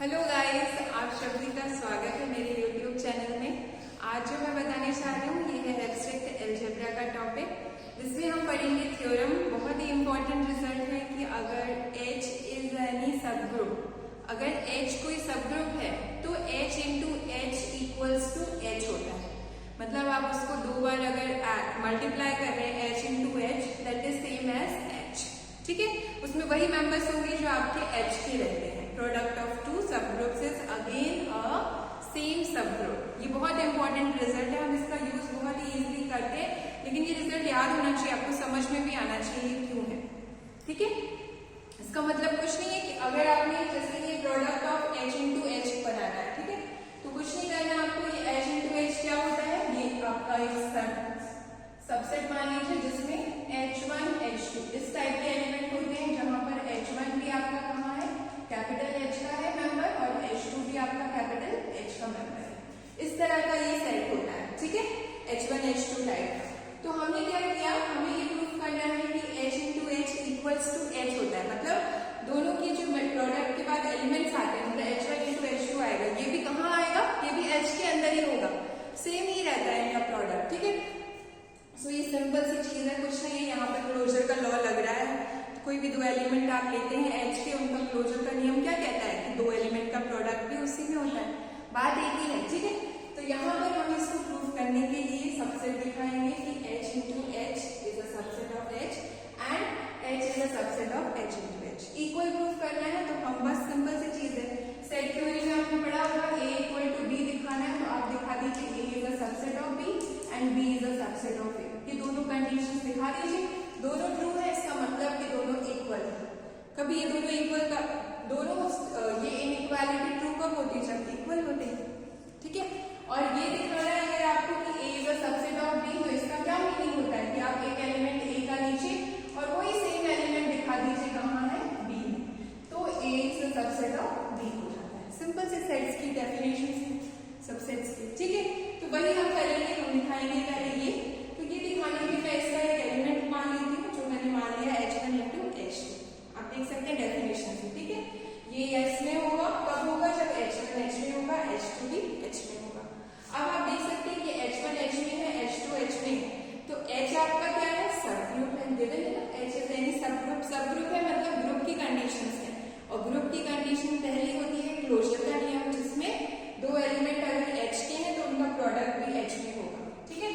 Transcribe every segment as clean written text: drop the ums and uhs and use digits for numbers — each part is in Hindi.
हेलो गाइस, आप सभी का स्वागत है मेरे यूट्यूब चैनल में। आज जो मैं बताने चाह रही हूँ ये है एब्स्ट्रैक्ट अलजेब्रा का टॉपिक, जिसमें हम पढ़ेंगे थ्योरम। बहुत ही इंपॉर्टेंट रिजल्ट है कि अगर H is any subgroup, अगर H कोई सब ग्रुप है तो H into H equals to H होता है। मतलब आप उसको दो बार अगर मल्टीप्लाई कर रहे हैं H into H, that is same as H। ठीक है, उसमें वही मेंबर्स होंगे जो आपके H के रहते हैं। प्रोडक्ट ऑफ टू सब groups is again a same सब ग्रुप। ये बहुत इंपॉर्टेंट रिजल्ट है, हम इसका यूज बहुत ही इजीली करते हैं, लेकिन ये रिजल्ट याद होना चाहिए, आपको समझ में भी आना चाहिए क्यों है। ठीक है, इसका मतलब कुछ नहीं है कि अगर आपने जैसे ये product of H into H बनाना है, ठीक है, तो कुछ नहीं करना आपको। ये H इंटू H क्या होता है, ये आपका एक सबसेट मान लीजिए जिसमें H1 H2 इस टाइप के एलिमेंट होते हैं, जहां पर H1 भी आपका कहाँ है, कैपिटल H का है मेंबर, और H2 भी आपका कैपिटल H का मेंबर है। इस तरह का ये सेट होता है, ठीक है, H1 H2 टाइप। तो हमने क्या किया, हमें ये प्रूफ करना है कि H into H equals to H होता है। मतलब दोनों की जो प्रोडक्ट के बाद एलिमेंट्स आते हैं, मतलब H1 इंटू H2 आएगा, ये भी कहाँ आएगा, ये भी H के अंदर ही होगा, सेम ही रहता है इनका प्रोडक्ट। ठीक है, सो ये सिंपल सी चीज है, कुछ नहीं है। यहाँ पर क्लोजर का लॉ लग रहा है, तो कोई भी दो एलिमेंट आप लेते हैं H के, उनका क्लोजर का नियम क्या कहता है कि दो एलिमेंट का प्रोडक्ट भी उसी में होता है। बात एक ही है, ठीक है। तो यहाँ पर हम इसको प्रूव करने के लिए सबसेट दिखाएंगे कि H into H is a subset of H and H is a subset of H into H। Equal prove करना है तो हम बस सिंपल सी चीज है, सेट थ्योरी में आपने पढ़ा होगा A इक्वल टू B दिखाना है, तो आप दिखा दीजिए A is a subset of B and B is a subset of A। ये दोनों कंडीशंस दिखा दीजिए, दोनों ट्रू है, इसका मतलब कि दोनों इक्वल है। कभी ये दोनों इक्वल का दोनों ये इनइक्वालिटी ट्रू कब होती है, जब इक्वल होते हैं। ठीक है, और ये दिखाना है अगर आपको कि A is a subset of B, तो इसका क्या मीनिंग होता है कि आप एक एलिमेंट A का लीजिए और वही सेम एलिमेंट दिखा दीजिए कहाँ है, B में, तो A is a subset of B हो जाता है। सिंपल से सेट्स की डेफिनेशन है सबसेट्स की। ठीक है, तो वही हम करेंगे, हम दिखाएंगे पहले ये। तो ये दिखाने के लिए मैं इसका एक एलिमेंट मान लेती हूँ, जो मैंने मान लिया H1 इंटू H2। आप देख सकते हैं डेफिनेशन से। ठीक है, ये H में होगा, कब होगा, जब H1 H में होगा, H2 भी H में होगा। अब आप देख सकते हैं कि H1 H में है, H2 H में है, तो H आपका क्या है, सब ग्रुप है, गिवन है ना। H इज एनी सब ग्रुप, सब ग्रुप है मतलब ग्रुप की कंडीशन है, और ग्रुप की कंडीशन पहली होती है क्लोजर का नियम, जिसमें दो एलिमेंट अगर H के हैं तो उनका प्रोडक्ट भी H में होगा। ठीक है,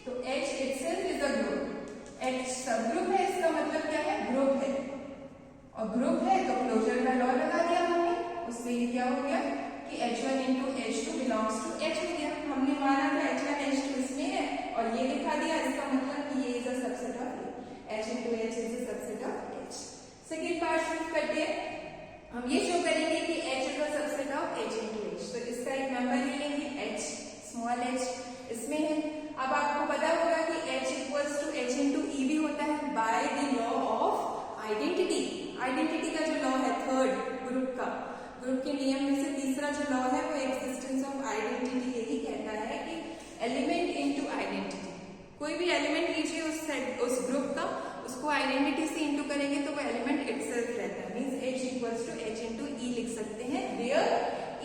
तो H itself is a group, H सब ग्रुप है, इसका मतलब क्या है, ग्रुप है, और ग्रुप है तो क्लोजर का लॉ लगा दिया हमने, उससे ये क्या हो गया कि H1 into H2 belongs to H हो गया। हमने माना था H1 H2 इसमें है, और ये दिखा दिया, इसका मतलब कि ये is a subset of H into H is a subset of H। Second part proof करते हैं, हम ये शो करेंगे कि H is a subset of H into H। तो इसका एक मेंबर ले लेंगे H, स्मॉल h इसमें है। अब आपको पता होगा कि H equals to H into E भी होता है by the law of identity. Identity का जो लॉ है थर्ड ग्रुप का, ग्रुप के नियम में से तीसरा जो लॉ है वो एक्सिस्टेंस ऑफ आइडेंटिटी यही कहता है कि एलिमेंट इंटू आइडेंटिटी। कोई भी एलिमेंट लीजिए उस ग्रुप का, उसको आइडेंटिटी से इंटू करेंगे तो वो एलिमेंट इटसेल्फ रहता है। Means H equals to H into E लिख सकते हैं, where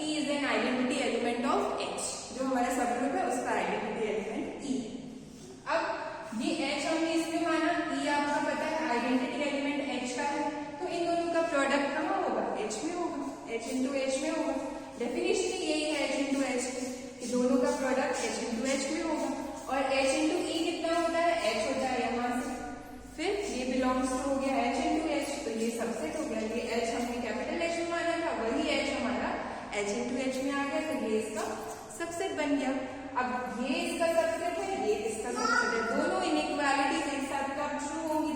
E is an identity element of H, जो हमारा सब ग्रुप है उसका आइडेंटिटी एलिमेंट E। अब ये H हमने इसमें माना, E आपका पता है आइडेंटिटी एलिमेंट H का है, तो इन दोनों का प्रोडक्ट कहाँ होगा, H में होगा, H इंटू H में होगा। डेफिनेशन यही है H इंटू H की, दोनों का प्रोडक्ट H इंटू H में होगा, और H इंटू E कितना होता है, H होता है यहाँ से, फिर ये बिलोंग्स टू हो गया H इंटू H, तो ये सबसेट हो गया। ये H हमने कैपिटल H में माना था, वही H हमारा H इंटू H में आ गया, तो ये इसका सबसेट बन गया। अब ये इसका सबसेट है, ये इसका सबसेट है, दोनों इनइक्वालिटीज एक साथ कब ट्रू होंगी,